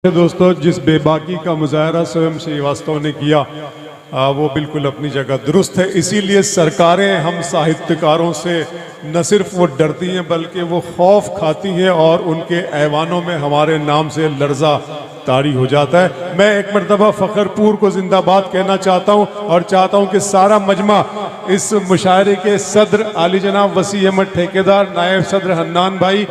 दोस्तों, जिस बेबाकी का मुजाहरा स्वयं श्रीवास्तव ने किया वो बिल्कुल अपनी जगह दुरुस्त है। इसीलिए सरकारें हम साहित्यकारों से न सिर्फ वो डरती हैं बल्कि वो खौफ खाती हैं और उनके ऐवानों में हमारे नाम से लर्जा तारी हो जाता है। मैं एक मरतबा फ़खरपुर को जिंदाबाद कहना चाहता हूँ और चाहता हूँ कि सारा मजमा इस मुशायरे के सदर आली जनाब वसी अहमद ठेकेदार, नायब सदर हन्नान भाई,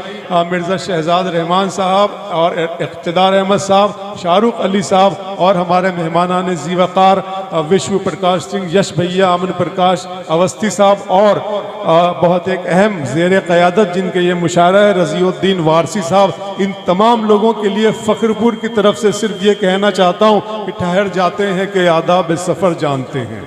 मिर्ज़ा शहजाद रहमान साहब और इक़्तिदार अहमद साहब, शाहरुख अली साहब और हमारे मेहमानान ज़ीवकार विश्व प्रकाश सिंह, यश भैया, अमन प्रकाश अवस्थी साहब और बहुत एक अहम ज़ेर क़यादत जिनके ये मुशायरा है रज़ीउद्दीन वारसी साहब, इन तमाम लोगों के लिए फ़खरपुर की तरफ से सिर्फ ये कहना चाहता हूँ कि ठहर जाते हैं कि आदाब सफ़र जानते हैं,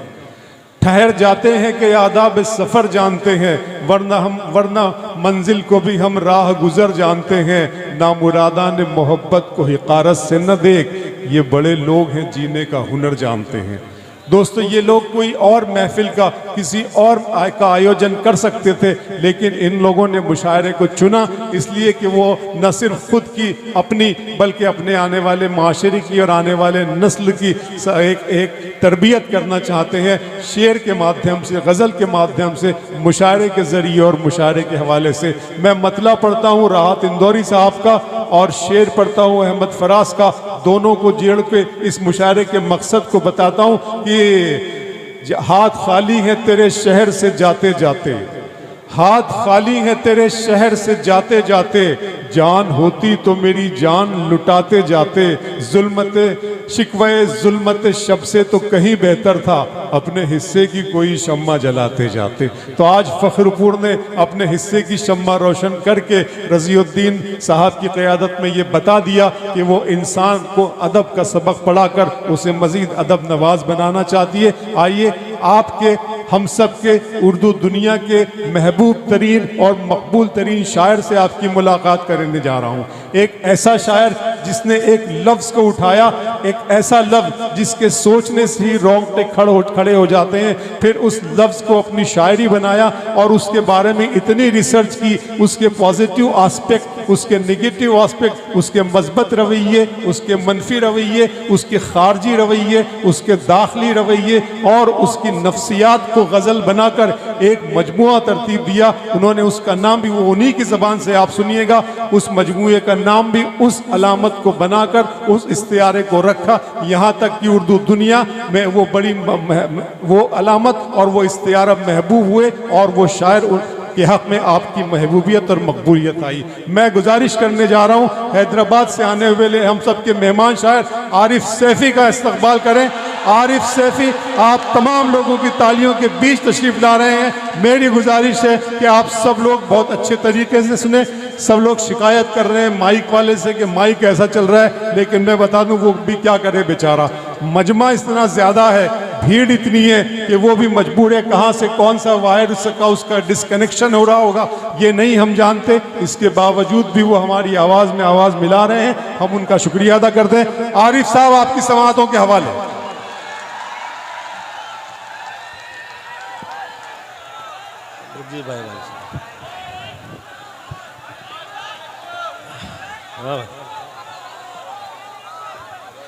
ठहर जाते हैं कि आदाब सफ़र जानते हैं, वरना मंजिल को भी हम राह गुज़र जानते हैं। नामुरादा ने मोहब्बत को हिकारत से न देख, ये बड़े लोग हैं जीने का हुनर जानते हैं। दोस्तों, ये लोग कोई और महफिल का किसी और का आयोजन कर सकते थे, लेकिन इन लोगों ने मुशायरे को चुना इसलिए कि वो न सिर्फ खुद की अपनी बल्कि अपने आने वाले माशरे की और आने वाले नस्ल की एक तरबियत करना चाहते हैं। शेर के माध्यम से, गज़ल के माध्यम से, मुशायरे के ज़रिए और मुशायरे के हवाले से। मैं मतला पढ़ता हूँ राहत इंदौरी साहब का और शेर पढ़ता हूँ अहमद फराज का, दोनों को जोड़ के इस मुशायरे के मकसद को बताता हूँ कि हाथ खाली है तेरे शहर से जाते जाते, हाथ खाली है तेरे शहर से जाते जाते, जान होती तो मेरी जान लुटाते जाते, जुल्मत शिकवे जुल्मत शब से तो कहीं बेहतर था, अपने हिस्से की कोई शम्मा जलाते जाते। तो आज फ़खरपुर ने अपने हिस्से की शम्मा रोशन करके रज़ीउद्दीन साहब की क़यादत में ये बता दिया कि वो इंसान को अदब का सबक पढ़ाकर उसे मज़ीद अदब नवाज बनाना चाहती है। आइए आपके हम सब के उर्दू दुनिया के महबूब तरीन और मकबूल तरीन शायर से आपकी मुलाकात करने जा रहा हूँ। एक ऐसा शायर जिसने एक लफ्ज़ को उठाया, एक ऐसा लफ्ज़ जिसके सोचने से ही रोंगटे खड़े हो जाते हैं, फिर उस लफ्ज़ को अपनी शायरी बनाया और उसके बारे में इतनी रिसर्च की, उसके पॉजिटिव आस्पेक्ट, उसके नेगेटिव आस्पेक्ट, उसके मस्बत रवैये, उसके मनफी रवैये, उसके खारजी रवैये, उसके दाखिली रवैये और उसकी नफ्सियात को गज़ल बनाकर एक मजमुआ तरतीब दिया। उन्होंने उसका नाम भी वो उन्हीं की ज़बान से आप सुनिएगा, उस मजमुए का नाम भी उस अलामत को बनाकर उस इस्तियारे को रखा, यहाँ तक कि उर्दू दुनिया में वो बड़ी वो अलामत और वो इस्तियारा महबूब हुए और वो शायर के हक़ में आपकी महबूबियत और मकबूलियत आई। मैं गुजारिश करने जा रहा हूँ हैदराबाद से आने वाले हम सब के मेहमान शायर आरिफ सैफ़ी का इस्तकबाल करें। आरिफ सैफ़ी आप तमाम लोगों की तालियों के बीच तशरीफ़ ला रहे हैं। मेरी गुजारिश है कि आप सब लोग बहुत अच्छे तरीके से सुने। सब लोग शिकायत कर रहे हैं माइक वाले से कि माइक ऐसा चल रहा है, लेकिन मैं बता दूं वो भी क्या करे बेचारा, मजमा इतना ज़्यादा है, भीड़ इतनी है कि वो भी मजबूर है, कहाँ से कौन सा वायर का उसका डिस्कनेक्शन हो रहा होगा ये नहीं हम जानते। इसके बावजूद भी वो हमारी आवाज़ में आवाज़ मिला रहे हैं, हम उनका शुक्रिया अदा करते हैं। आरिफ साहब आपकी समाअतों के हवाले। जी भाई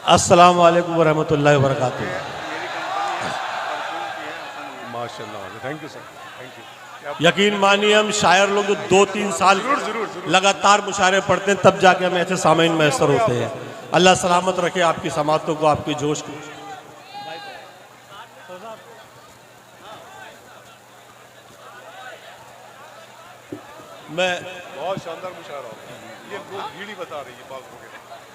अस्सलाम वालेकुम वरहमतुल्लाहि वबरकातुहू। माशाल्लाह, thank you sir, thank you. यकीन मानिए हम शायर लोग जो 2-3 साल लगातार मुशायरे पढ़ते हैं तब जाके हमें ऐसे सामीन मैसर होते हैं। अल्लाह सलामत रखे आपकी समातों को, आपकी जोश को। मैं बहुत शानदार मुशायरा होगा। ये वो भीड़ ही बता रही है बात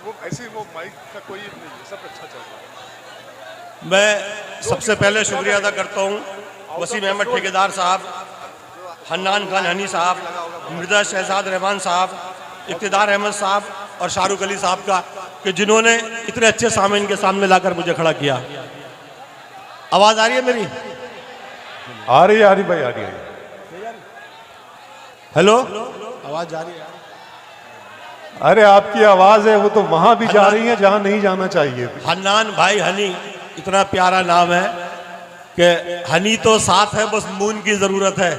वो ऐसे वो माइक का कोई नहीं है, सब अच्छा चल रहा है। मैं सबसे पहले शुक्रिया अदा करता हूँ वसीम अहमद ठेकेदार साहब, हन्नान खान हनी साहब, मिर्ज़ा शहजाद रहमान साहब, इक़्तिदार अहमद साहब और शाहरुख अली साहब का कि जिन्होंने इतने अच्छे सामीन के सामने लाकर मुझे खड़ा किया। आवाज़ आ रही है मेरी? आ रही है भाई, आ रही है। हेलो, आवाज़ जा रही है? अरे आपकी आवाज़ है वो तो वहाँ भी जा रही है जहाँ नहीं जाना चाहिए। हन्नान भाई हनी, इतना प्यारा नाम है कि हनी तो साथ है बस मून की ज़रूरत है,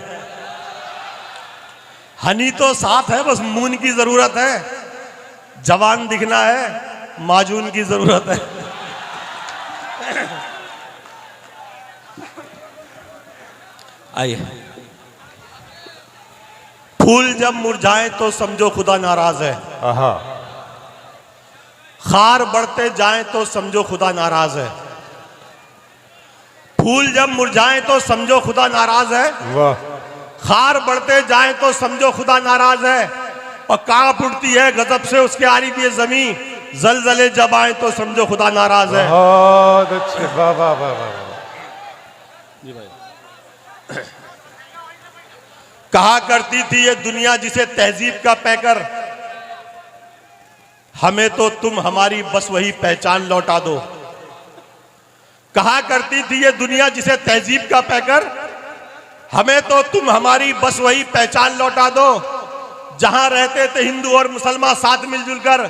हनी तो साथ है बस मून की ज़रूरत है, जवान दिखना है माजून की जरूरत है। आइए। फूल जब मुरझाए तो समझो खुदा नाराज है, आहा, खार बढ़ते जाएं तो समझो खुदा नाराज है। फूल जब मुरझाएं तो समझो खुदा नाराज है, वाह, खार बढ़ते जाएं तो समझो खुदा नाराज है। और कांप उठती है गजब से उसके आरिफ ये जमीन, जलजले जब आए तो समझो खुदा नाराज है। बहुत अच्छे, वाह वाह वाह वाह। जी भाई। कहा करती थी ये दुनिया जिसे तहजीब का पैकर, हमें तो तुम हमारी बस वही पहचान लौटा दो। कहा करती थी ये दुनिया जिसे तहजीब का पैकर, हमें तो तुम हमारी बस वही पहचान लौटा दो। जहां रहते थे हिंदू और मुसलमान साथ मिलजुल कर,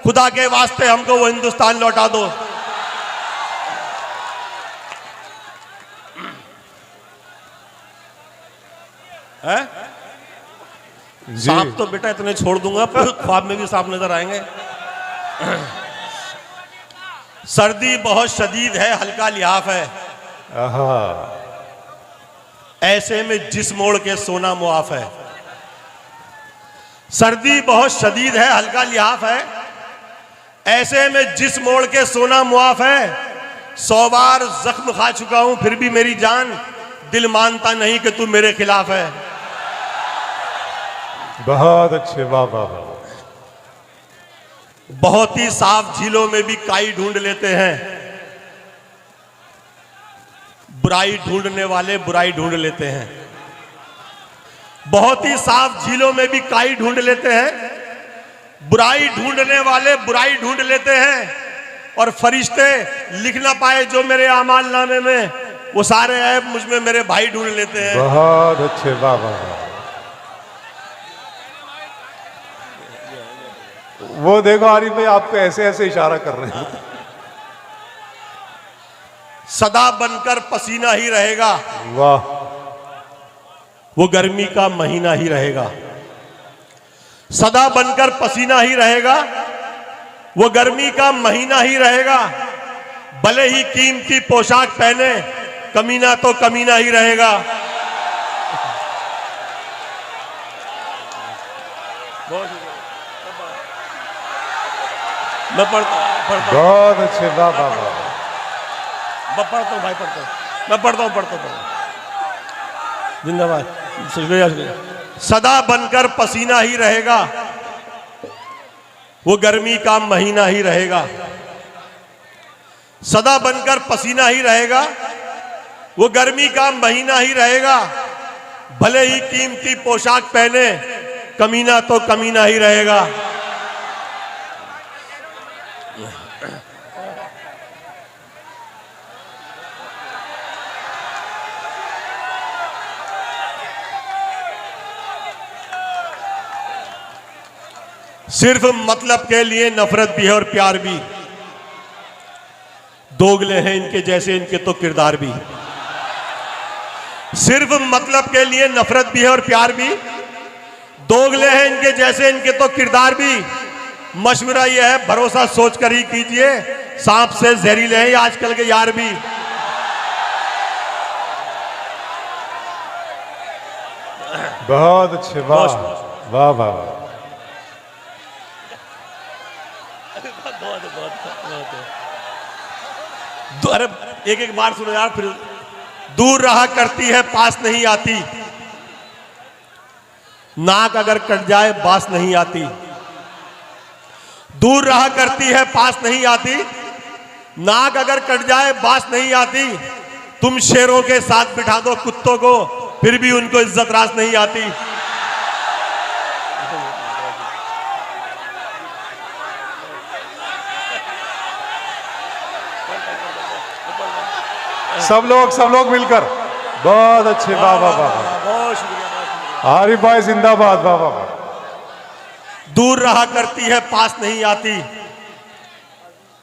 खुदा के वास्ते हमको वो हिंदुस्तान लौटा दो। है? सांप तो बेटा इतने छोड़ दूंगा पर ख्वाब में भी सांप नजर आएंगे। सर्दी बहुत शदीद है, हल्का लिहाफ है, आहा, ऐसे में जिस मोड़ के सोना मुआफ है। सर्दी बहुत शदीद है, हल्का लिहाफ है, ऐसे में जिस मोड़ के सोना मुआफ है। 100 बार जख्म खा चुका हूं फिर भी मेरी जान, दिल मानता नहीं कि तू मेरे खिलाफ है। बहुत अच्छे, वाह वाह वाह। बहुत ही साफ झीलों में भी काई ढूंढ लेते हैं, बुराई ढूंढने वाले बुराई ढूंढ लेते हैं। बहुत ही साफ झीलों में भी काई ढूंढ लेते हैं, बुराई ढूंढने वाले बुराई ढूंढ लेते हैं। और फरिश्ते लिख ना पाए जो मेरे आमाल नामे में, वो सारे ऐब मुझ में मेरे भाई ढूंढ लेते हैं। बहुत अच्छे, वाह वाह वाह। वो देखो आरिफ भाई आपको ऐसे ऐसे इशारा कर रहे हैं। सदा बनकर पसीना ही रहेगा, वाह, वो गर्मी का महीना ही रहेगा। सदा बनकर पसीना ही रहेगा, वो गर्मी का महीना ही रहेगा। भले ही कीमती पोशाक पहने, कमीना तो कमीना ही रहेगा। मैं पढ़ता हूँ। बहुत अच्छे, वाह वाह वाह। मैं पढ़ता हूँ भाई, पढ़ता हूँ, मैं पढ़ता हूँ। जिंदाबाद, शुक्रिया शुक्रिया। सदा बनकर पसीना ही रहेगा, वो गर्मी का महीना ही रहेगा। सदा बनकर पसीना ही रहेगा, वो गर्मी का महीना ही रहेगा। भले ही कीमती पोशाक पहने, कमीना तो कमीना ही रहेगा। सिर्फ मतलब के लिए नफरत भी है और प्यार भी, दोगले हैं इनके जैसे इनके तो किरदार भी। सिर्फ मतलब के लिए नफरत भी है और प्यार भी, दोगले हैं इनके जैसे इनके तो किरदार भी। मशवरा यह है भरोसा सोच कर ही कीजिए, सांप से जहरीले हैं आजकल के यार भी। बहुत अच्छे, वाह वाह वाह। अरे एक एक बार सुनो यार, फिर दूर रहा करती है पास नहीं आती, नाक अगर कट जाए बास नहीं आती। दूर रहा करती है पास नहीं आती, नाक अगर कट जाए बास नहीं आती। तुम शेरों के साथ बिठा दो कुत्तों को, फिर भी उनको इज्जत रास नहीं आती। सब लोग मिलकर, बहुत अच्छे, वाह वाह वाह। बहुत शुक्रिया। आरिफ भाई जिंदाबाद, वाह वाह वाह। दूर रहा करती है पास नहीं आती,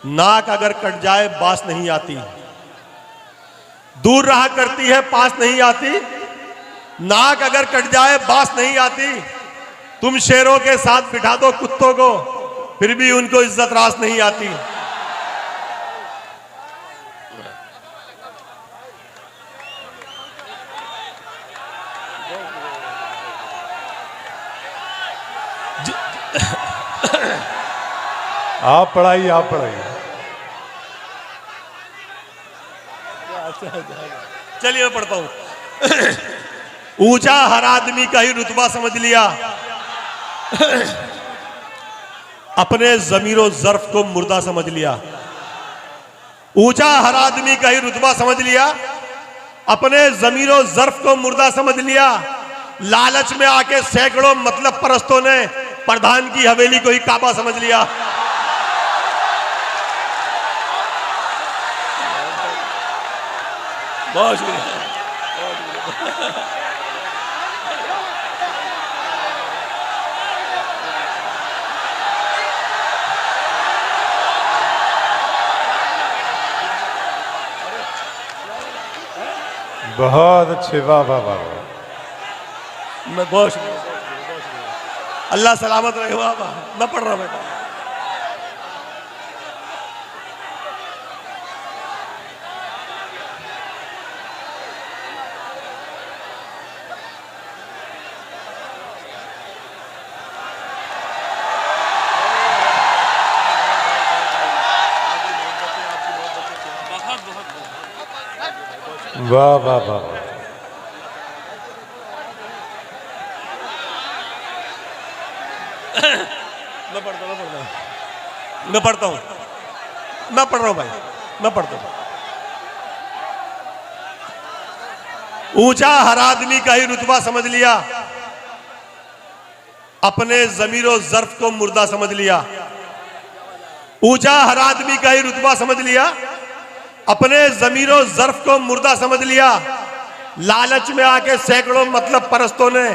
नाक अगर कट जाए बास नहीं आती। दूर रहा करती है पास नहीं आती, नाक अगर कट जाए बास नहीं आती। तुम शेरों के साथ बिठा दो कुत्तों को, फिर भी उनको इज्जत रास नहीं आती। आप पढ़ाइए, आप पढ़ाइए। चलिए मैं पढ़ता हूं। ऊंचा हर आदमी का ही रुतबा समझ लिया, अपने जमीरो जर्फ को मुर्दा समझ लिया। ऊंचा हर आदमी का ही रुतबा समझ लिया, अपने जमीरो जर्फ को मुर्दा समझ लिया। लालच में आके सैकड़ों मतलब परस्तों ने प्रधान की हवेली को ही काबा समझ लिया। बहुत शुक्रिया। बहुत अच्छे, वाह वाह वाह। मैं बहुत शुक्रिया। अल्लाह सलामत रहे। वाह वाह। मैं पढ़ रहा हूं बेटा। वाह वाह वाह। मैं पढ़ता हूं। मैं पढ़ रहा हूं भाई, मैं पढ़ता हूं। ऊंचा हर आदमी का ही रुतबा समझ लिया, अपने जमीरो जर्फ को मुर्दा समझ लिया। ऊंचा हर आदमी का ही रुतबा समझ लिया, अपने जमीरो जर्फ को मुर्दा समझ लिया। लालच में आके सैकड़ों मतलब परस्तों ने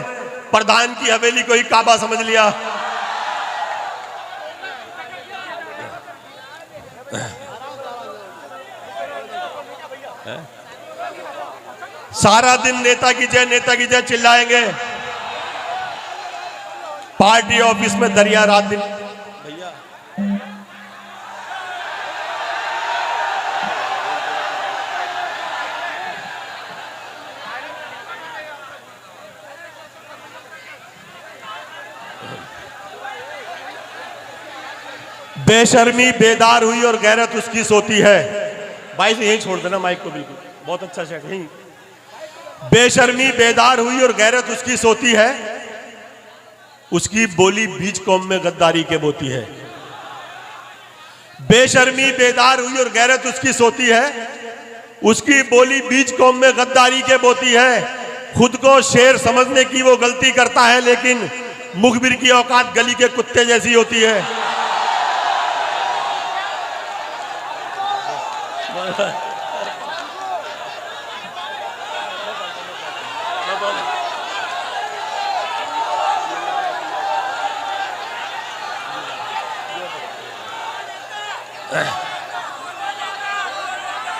प्रधान की हवेली को ही काबा समझ लिया। सारा दिन नेता की जय, नेता की जय चिल्लाएंगे। पार्टी ऑफिस में दरिया रात दिन। भैया बेशर्मी बेदार हुई और गैरत उसकी सोती है। भाई से यहीं छोड़ देना माइक को, बिल्कुल बहुत अच्छा शेख। यहीं बेशर्मी बेदार हुई और गैरत उसकी सोती है, उसकी बोली बीच कौम में गद्दारी के बोती है। बेशर्मी बेदार हुई और गैरत उसकी सोती है, उसकी बोली बीच कौम में गद्दारी के बोती है। खुद को शेर समझने की वो गलती करता है, लेकिन मुखबिर की औकात गली के कुत्ते जैसी होती है।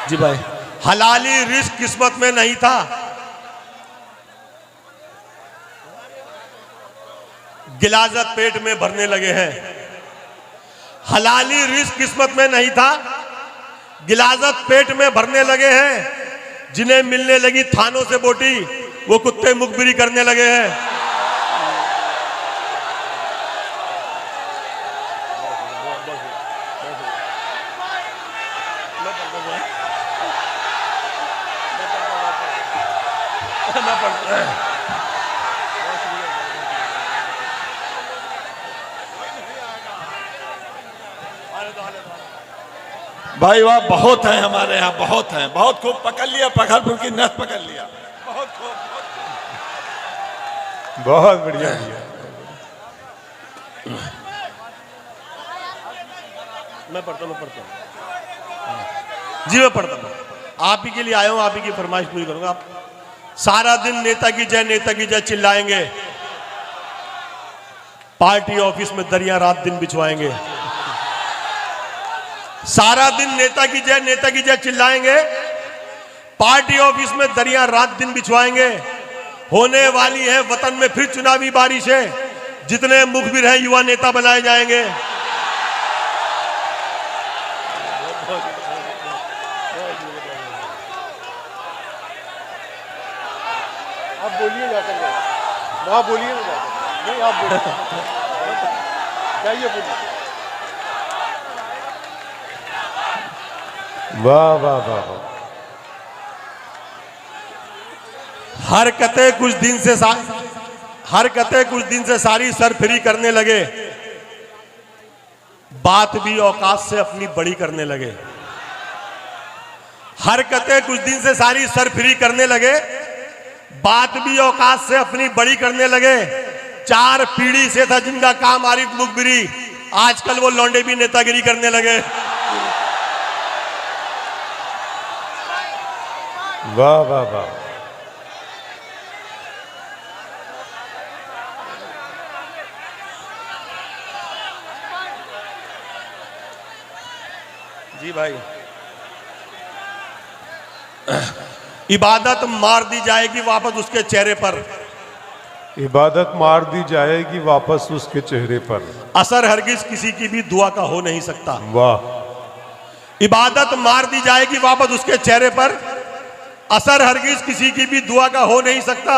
जी भाई, हलाली रिस्क किस्मत में नहीं था, गिलाजत पेट में भरने लगे हैं। हलाली रिस्क किस्मत में नहीं था, गिलाजत पेट में भरने लगे हैं। जिन्हें मिलने लगी थानों से बोटी, वो कुत्ते मुखबिरी करने लगे हैं। भाई वाह, बहुत है हमारे यहाँ, बहुत है, बहुत खूब पकड़ लिया, पकड़ की नस पकड़ लिया, बहुत खूब, बहुत बढ़िया भैया। मैं पढ़ता हूँ जी, मैं पढ़ता हूँ। आप ही के लिए आया हूँ, आप ही की फरमाइश पूरी करूंगा। आप सारा दिन नेता की जय, नेता की जय चिल्लाएंगे, पार्टी ऑफिस में दरिया रात दिन बिछवाएंगे। सारा दिन नेता की जय, नेता की जय चिल्लाएंगे, पार्टी ऑफिस में दरिया रात दिन बिछवाएंगे। होने वाली है वतन में फिर चुनावी बारिशें, जितने मुखबिर हैं युवा नेता बनाए जाएंगे। आप बोलिए जाकर वहाँ बोलिए ना जाकर, नहीं आप बोलिए जाइए बोलिए। वाह वाह वाह वाह। हरकतें कुछ दिन से सारी सरफिरी करने लगे, बात भी औकात से अपनी बड़ी करने लगे। हरकतें कुछ दिन से सारी सरफिरी करने लगे, बात भी औकात से अपनी बड़ी करने लगे। 4 पीढ़ी से था जिनका काम आरिफ मुखबिरी, आजकल वो लौंडे भी नेतागिरी करने लगे। वाह वाह वाह। जी भाई, इबादत मार दी जाएगी वापस उसके चेहरे पर, इबादत मार दी जाएगी वापस उसके चेहरे पर, असर हरगिज किसी की भी दुआ का हो नहीं सकता। वाह। इबादत मार दी जाएगी वापस उसके चेहरे पर, असर हरगिज किसी की भी दुआ का हो नहीं सकता।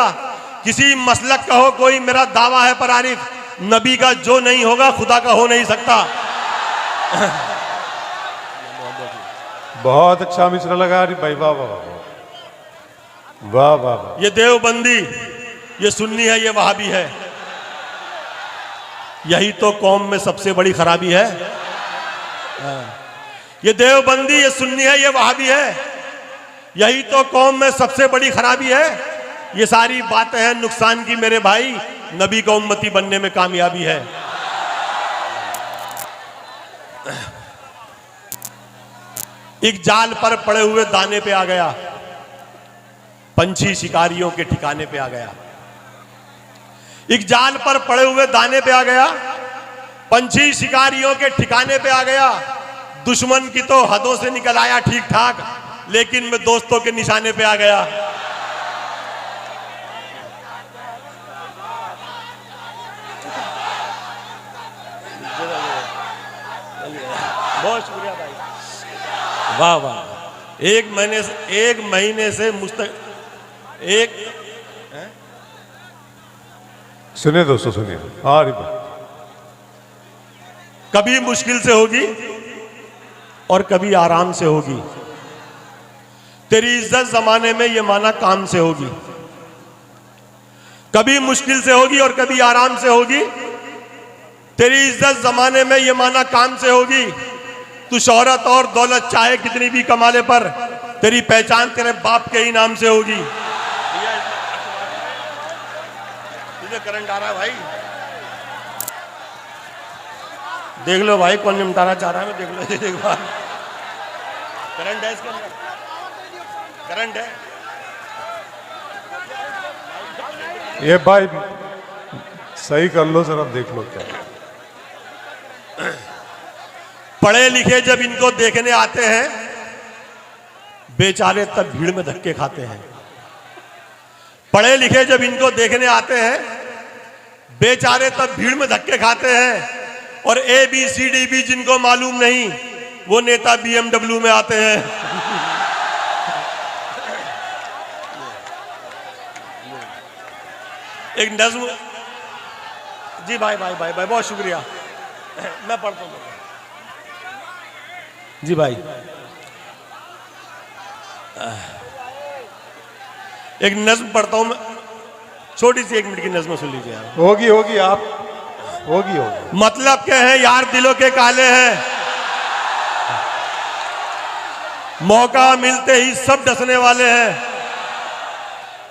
किसी मसलक का हो कोई मेरा दावा है पर आरिफ, नबी का जो नहीं होगा खुदा का हो नहीं सकता। बहुत अच्छा मिसरा लगा अरे भाई, वाह वाह वाह वाह वाह वाह। ये देवबंदी, ये सुन्नी है, ये वहाबी है, यही तो कौम में सबसे बड़ी खराबी है। ये देवबंदी, ये सुन्नी है, ये वहाबी है, यही तो कौम में सबसे बड़ी खराबी है। ये सारी बातें हैं नुकसान की मेरे भाई, नबी का उम्मती बनने में कामयाबी है। एक जाल पर पड़े हुए दाने पे आ गया, पंछी शिकारियों के ठिकाने पे आ गया। एक जाल पर पड़े हुए दाने पे आ गया, पंछी शिकारियों के ठिकाने पे आ गया। दुश्मन की तो हदों से निकल आया ठीक ठाक, लेकिन मैं दोस्तों के निशाने पे आ गया। बहुत शुक्रिया भाई, वाह वाह। एक महीने से सुनिए दोस्तों सुनिए, हाँ अरे भाई। कभी मुश्किल से होगी और कभी आराम से होगी। तेरी इज्जत जमाने में ये माना काम से होगी। कभी मुश्किल से होगी और कभी आराम से होगी। तेरी इज्जत जमाने में ये माना काम से होगी। तू शोहरत और दौलत चाहे कितनी भी कमा ले, पर तेरी पहचान तेरे बाप के ही नाम से होगी। तुझे करंट आ रहा है भाई, देख लो भाई कौन निमटाना चाह रहा है। मैं देख लो एक बार, करंट है इसके अंदर, करंट है। ये भाई सही कर लो जरा, देख लो क्या। पढ़े लिखे जब इनको देखने आते हैं, बेचारे तब भीड़ में धक्के खाते हैं। पढ़े लिखे जब इनको देखने आते हैं, बेचारे तब भीड़ में धक्के खाते हैं। और ABCD भी जिनको मालूम नहीं, वो नेता BMW में आते हैं। एक नज्म, जी भाई भाई भाई भाई बहुत शुक्रिया, मैं पढ़ता हूँ जी भाई। एक नज्म पढ़ता हूं मैं, छोटी सी 1 मिनट की नज्म सुन लीजिए आप। होगी होगी आप, होगी होगी। मतलब क्या है यार, दिलों के काले हैं, मौका मिलते ही सब डसने वाले हैं।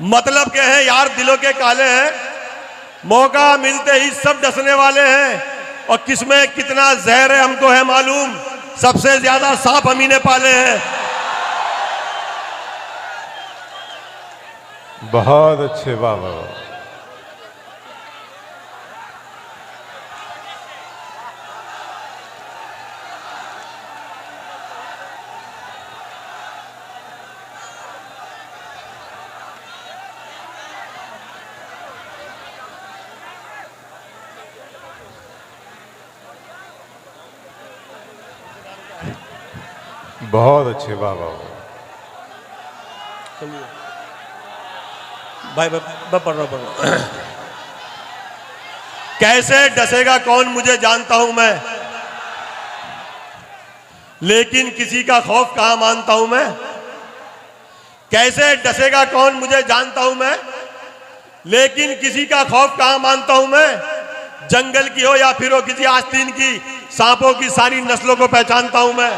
मतलब क्या है यार, दिलों के काले हैं, मौका मिलते ही सब डसने वाले हैं। और किसमें कितना जहर है हमको है मालूम, सबसे ज्यादा सांप हम ही ने पाले हैं। बहुत अच्छे, वाह वाह वाह। बहुत अच्छे, वाह वाह। भाई मैं पढ़ रहा हूं। कैसे डसेगा कौन मुझे जानता हूं मैं, लेकिन किसी का खौफ कहां मानता हूं मैं। कैसे डसेगा कौन मुझे जानता हूं मैं, लेकिन किसी का खौफ कहां मानता हूं मैं। जंगल की हो या फिर हो किसी आस्तीन की, सांपों की सारी नस्लों को पहचानता हूं मैं।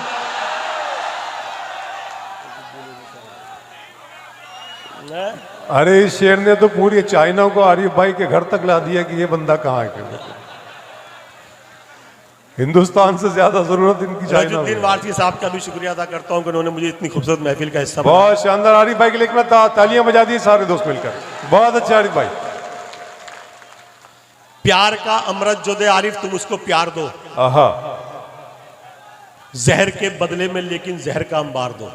अरे इस शेर ने तो पूरी चाइना को आरिफ भाई के घर तक ला दिया कि ये बंदा कहाँ है। हिंदुस्तान से ज्यादा जरूरत इनकी चाइना रजुद्दीन में। वारसी साहब का भी शुक्रिया अदा करता हूं कि उन्होंने मुझे इतनी खूबसूरत महफिल का हिस्सा बहुत शानदार आरिफ भाई के लिए एक बार तालियां बजा दी सारे दोस्त मिलकर। बहुत अच्छा आरिफ भाई। प्यार का अमृत जो दे आरिफ तुम उसको प्यार दो, आहा, जहर के बदले में लेकिन जहर का अंबार दो।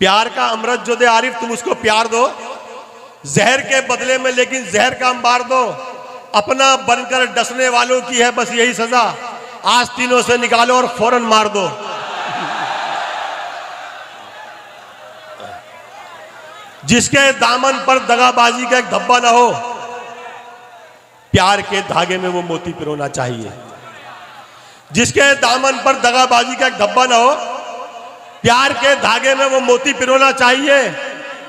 प्यार का अमृत जो दे आरिफ तुम उसको प्यार दो, जहर के बदले में लेकिन जहर का अंबार दो। अपना बनकर डसने वालों की है बस यही सजा, आस्तीनों से निकालो और फौरन मार दो। जिसके दामन पर दगाबाजी का एक धब्बा ना हो, प्यार के धागे में वो मोती पिरोना चाहिए। जिसके दामन पर दगाबाजी का एक धब्बा ना हो, प्यार के धागे में वो मोती पिरोना चाहिए।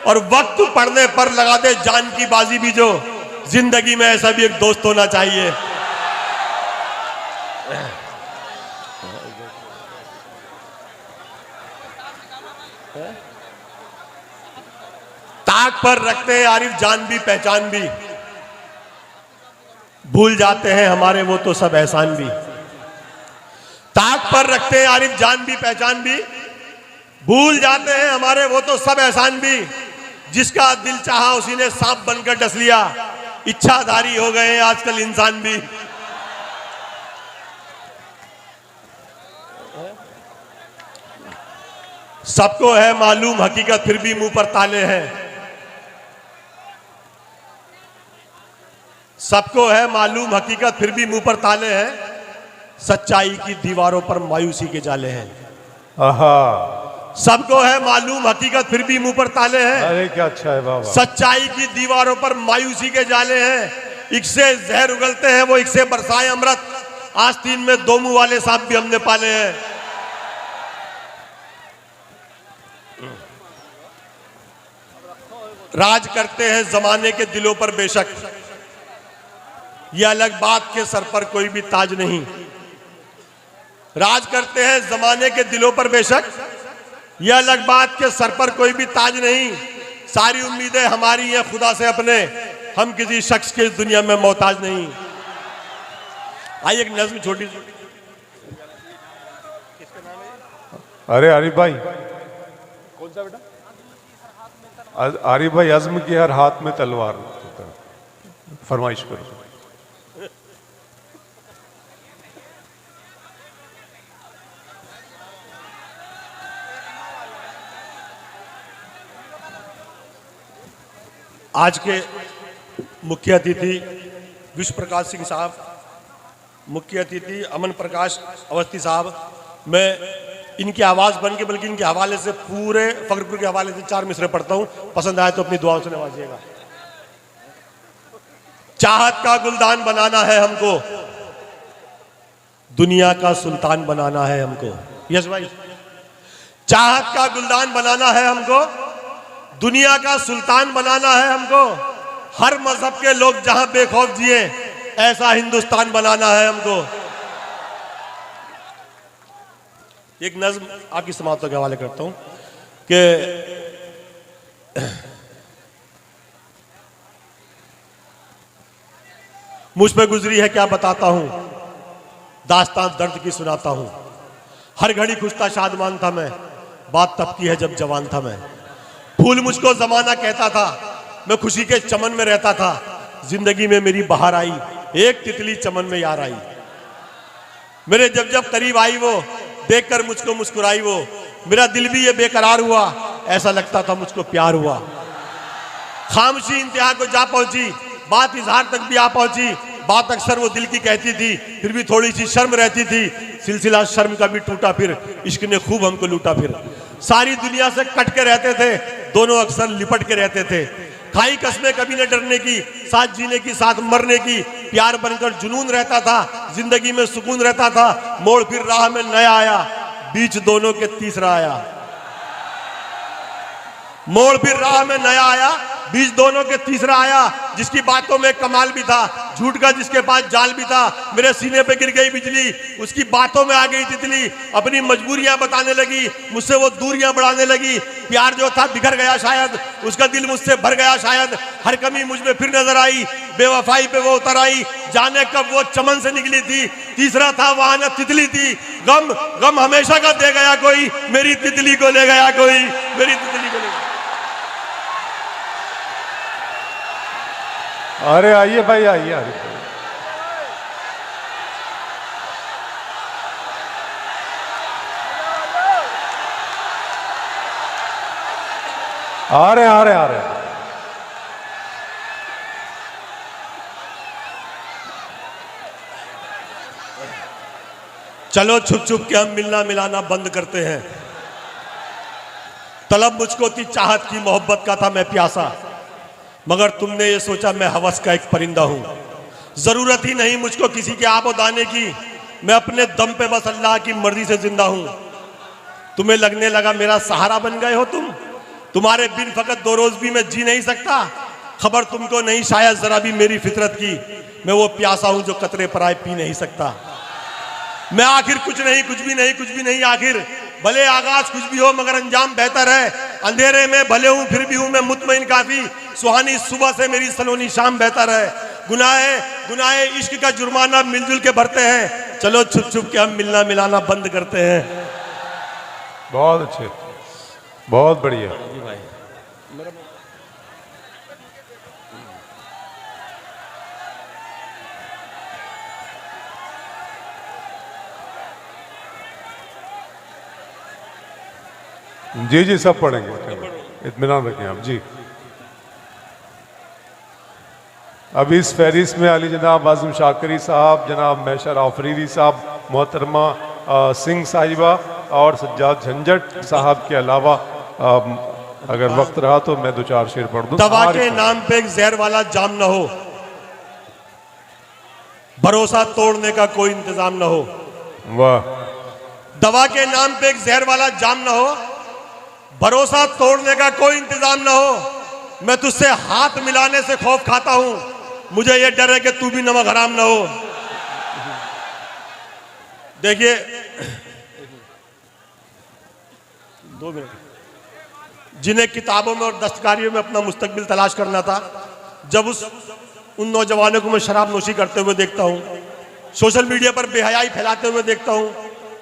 और वक्त पड़ने पर लगा दे जान की बाजी भी जो, जिंदगी में ऐसा भी एक दोस्त होना चाहिए। ताक पर रखते हैं आरिफ जान भी पहचान भी, भूल जाते हैं हमारे वो तो सब एहसान भी। ताक पर रखते हैं आरिफ जान भी पहचान भी, भूल जाते हैं हमारे वो तो सब एहसान भी। जिसका दिल चाहा उसी ने सांप बनकर डस लिया, इच्छाधारी हो गए हैं आजकल इंसान भी। सबको है मालूम हकीकत फिर भी मुंह पर ताले हैं। सबको है मालूम हकीकत फिर भी मुंह पर ताले हैं। सच्चाई की दीवारों पर मायूसी के जाले हैं। आहा, सबको है मालूम हकीकत फिर भी मुंह पर ताले हैं। अरे क्या अच्छा है, वाह वाह। सच्चाई की दीवारों पर मायूसी के जाले हैं। इक से जहर उगलते हैं वो इक से बरसाए अमृत, आस्तीन में दो मुंह वाले सांप भी हमने पाले हैं। राज करते हैं जमाने के दिलों पर बेशक, ये अलग बात के सर पर कोई भी ताज नहीं। राज करते हैं जमाने के दिलों पर बेशक, यह अलग बात के सर पर कोई भी ताज नहीं। सारी उम्मीदें हमारी हैं खुदा से अपने, हम किसी शख्स के इस दुनिया में मोहताज नहीं। आइए एक नज्म छोटी सी। अरे आरिफ भाई, कौन सा बेटा? आरिफ भाई अज़्म की हर हाथ में तलवार होता है। फरमाइश करो। आज के मुख्य अतिथि विश्व प्रकाश सिंह साहब, मुख्य अतिथि अमन प्रकाश अवस्थी साहब, मैं इनकी आवाज़ बन के बल्कि इनके हवाले से पूरे फखरपुर के हवाले से 4 मिसरे पढ़ता हूं, पसंद आए तो अपनी दुआओं से नवाजिएगा। चाहत का गुलदान बनाना है हमको, दुनिया का सुल्तान बनाना है हमको। यस भाई, चाहत का गुलदान बनाना है हमको, दुनिया का सुल्तान बनाना है हमको। हर मजहब के लोग जहां बेखौफ जिए, ऐसा हिंदुस्तान बनाना है हमको। एक नज्म आपकी समाअतों के हवाले करता हूं कि मुझ पे गुजरी है क्या बताता हूं, दास्तान दर्द की सुनाता हूं। हर घड़ी खुश था शादमान था मैं, बात तब की है जब जवान था मैं। फूल मुझको जमाना कहता था, मैं खुशी के चमन में रहता था। जिंदगी में मेरी बहार आई, एक तितली चमन में यार आई। मेरे जब जब करीब आई वो, देखकर मुझको मुस्कुराई वो। मेरा दिल भी ये बेकरार हुआ, ऐसा लगता था मुझको प्यार हुआ। खामोशी इंतहा को जा पहुंची, बात इजहार तक भी आ पहुंची। बात अक्सर वो दिल की कहती थी, फिर भी थोड़ी सी शर्म रहती थी। सिलसिला शर्म का भी टूटा, फिर इश्क ने खूब हमको लूटा। फिर सारी दुनिया से कट के रहते थे, दोनों अक्सर लिपट के रहते थे। खाई कसमें कभी न डरने की, साथ जीने की साथ मरने की। प्यार बनकर जुनून रहता था, जिंदगी में सुकून रहता था। मोड़ फिर राह में नया आया, बीच दोनों के तीसरा आया। मोड़ फिर राह में नया आया, बीच दोनों के तीसरा आया। जिसकी बातों में कमाल भी था, झूठ का जिसके पास जाल भी था। मेरे सीने पे गिर गई बिजली, उसकी बातों में आ गई तितली। अपनी मजबूरियां बताने लगी, मुझसे वो दूरियां बढ़ाने लगी। प्यार जो था बिखर गया शायद, उसका दिल मुझसे भर गया शायद। हर कमी मुझ में फिर नजर आई, बेवफाई पे वो उतर आई। जाने कब वो चमन से निकली थी, तीसरा था वहां न तितली थी। गम गम हमेशा का दे गया कोई, मेरी तितली को ले गया कोई, मेरी तितली को ले गया। अरे आइए भाई, आइए आइए। आ रहे आ रहे आ रहे। चलो छुप छुप के हम मिलना मिलाना बंद करते हैं। तलब मुझको थी चाहत की, मोहब्बत का था मैं प्यासा, मगर तुमने ये सोचा मैं हवस का एक परिंदा हूं। जरूरत ही नहीं मुझको किसी के आबो दाने की, मैं अपने दम पे बस अल्लाह की मर्जी से जिंदा हूं। तुम्हें लगने लगा मेरा सहारा बन गए हो तुम, तुम्हारे बिन फकत 2 रोज भी मैं जी नहीं सकता। खबर तुमको नहीं शायद जरा भी मेरी फितरत की, मैं वो प्यासा हूं जो कतरे पर आए पी नहीं सकता। मैं आखिर कुछ नहीं, कुछ भी नहीं, कुछ भी नहीं आखिर। भले आगाज कुछ भी हो मगर अंजाम बेहतर है। अंधेरे में भले हूं फिर भी हूं मैं मुतमईन काफी, सुहानी सुबह से मेरी सलोनी शाम बेहतर है। गुनाहे गुनाहे इश्क का जुर्माना मिलजुल के भरते हैं। चलो छुप छुप के हम मिलना मिलाना बंद करते हैं। बहुत अच्छे, बहुत बढ़िया। जी जी, सब पढ़ेंगे, इत्मीनान रखें आप जी। अब इस फहरिस्त में अली जनाब आज़म शाकरी साहब, जनाब मैशर आफरीदी साहब, मोहतरमा सिंह साहिबा और सज्जाद झंझट साहब के अलावा अगर वक्त रहा तो मैं 2-4 शेर पढ़ दूं। दवा के नाम पे एक जहर वाला जाम न हो, भरोसा तोड़ने का कोई इंतजाम न हो। वाह। दवा के नाम पे एक जहर वाला जाम न हो, भरोसा तोड़ने का कोई इंतजाम न हो। मैं तुझसे हाथ मिलाने से खौफ खाता हूं, मुझे यह डर है कि तू भी नमक हराम न हो। देखिए 2 मिनट, जिन्हें किताबों में और दस्तकारियों में अपना मुस्तकबिल तलाश करना था, जब उन नौजवानों को मैं शराब नोशी करते हुए देखता हूं, सोशल मीडिया पर बेहयाई फैलाते हुए देखता हूं,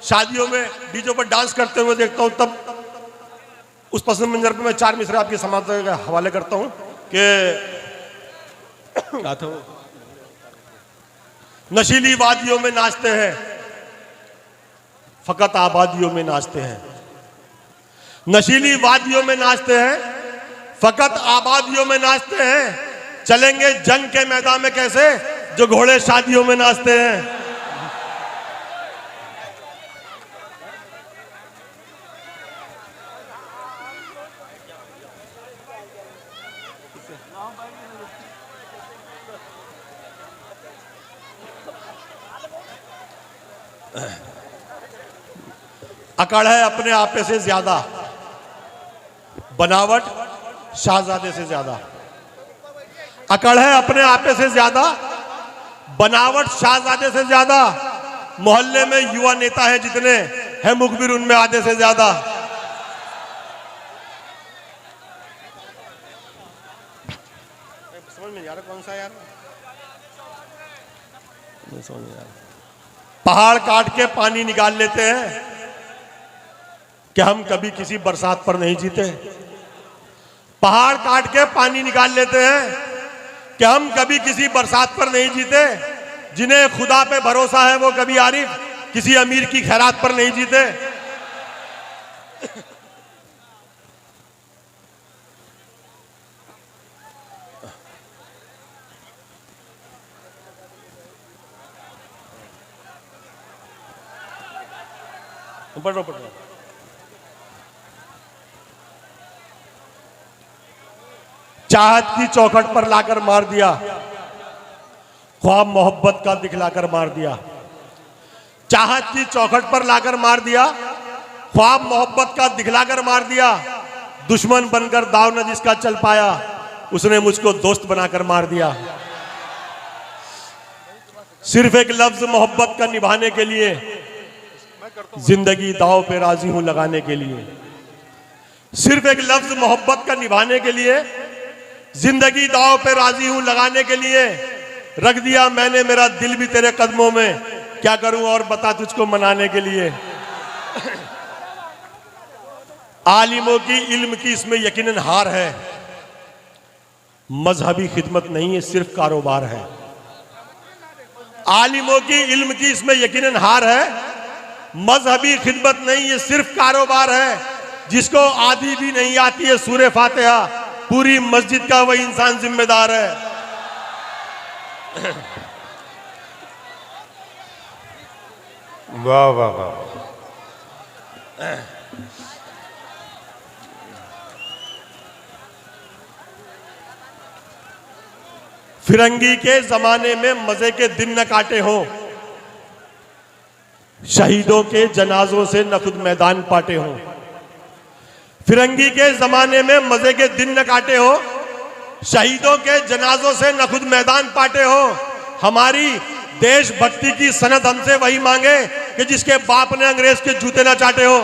शादियों में डीजों पर डांस करते हुए देखता हूं, तब उस पसंद मंजर पर मैं 4 मिसरे आपकी समाज के हवाले करता हूं कि क्या था वो? नशीली वादियों में नाचते हैं, फकत आबादियों में नाचते हैं। नशीली वादियों में नाचते हैं, फकत आबादियों में नाचते हैं। चलेंगे जंग के मैदान में कैसे, जो घोड़े शादियों में नाचते हैं। अकड़ है अपने आपे से ज्यादा, बनावट शाहजादे से ज्यादा। अकड़ है अपने आपे से ज्यादा, बनावट शाहजादे से ज्यादा। मोहल्ले में युवा नेता है जितने, है मुखबिर उनमें आधे से ज्यादा। समझ में नहीं आ रहा कौन सा यार, नहीं समझ में आ रहा। पहाड़ काट के पानी निकाल लेते हैं, कि हम कभी किसी बरसात पर नहीं जीते। पहाड़ काट के पानी निकाल लेते हैं, कि हम कभी किसी बरसात पर नहीं जीते। जिन्हें खुदा पे भरोसा है वो कभी आरिफ किसी अमीर की खैरात पर नहीं जीते। बढ़ो बढ़ो। चाहत की चौखट पर लाकर मार दिया, ख्वाब मोहब्बत का दिखलाकर मार दिया। चाहत की चौखट पर लाकर मार दिया, ख्वाब मोहब्बत का दिखलाकर मार दिया। दुश्मन बनकर दाव न जिसका चल पाया, उसने मुझको दोस्त बनाकर मार दिया। सिर्फ एक लफ्ज मोहब्बत का निभाने के लिए जिंदगी दाव पे राजी हूं लगाने के लिए। सिर्फ एक लफ्ज मोहब्बत का निभाने के लिए जिंदगी दाव पे राजी हूं लगाने के लिए। रख दिया मैंने मेरा दिल भी तेरे कदमों में, क्या करूं और बता तुझको मनाने के लिए। आलिमों की इल्म की इसमें यकीनन हार है, मजहबी खिदमत नहीं है सिर्फ कारोबार है। आलिमों की इल्म की इसमें यकीनन हार है, मजहबी खिदमत नहीं ये सिर्फ कारोबार है। जिसको आधी भी नहीं आती है सूरे फातिहा, पूरी मस्जिद का वही इंसान जिम्मेदार है। वाह वाह वाह। फिरंगी के जमाने में मजे के दिन न काटे हो, शहीदों के जनाजों से न खुद मैदान पाटे हो। फिरंगी के जमाने में मजे के दिन न काटे हो, शहीदों के जनाजों से न खुद मैदान पाटे हो। हमारी देशभक्ति की सनद हमसे वही मांगे कि जिसके बाप ने अंग्रेज के जूते न चाटे हो।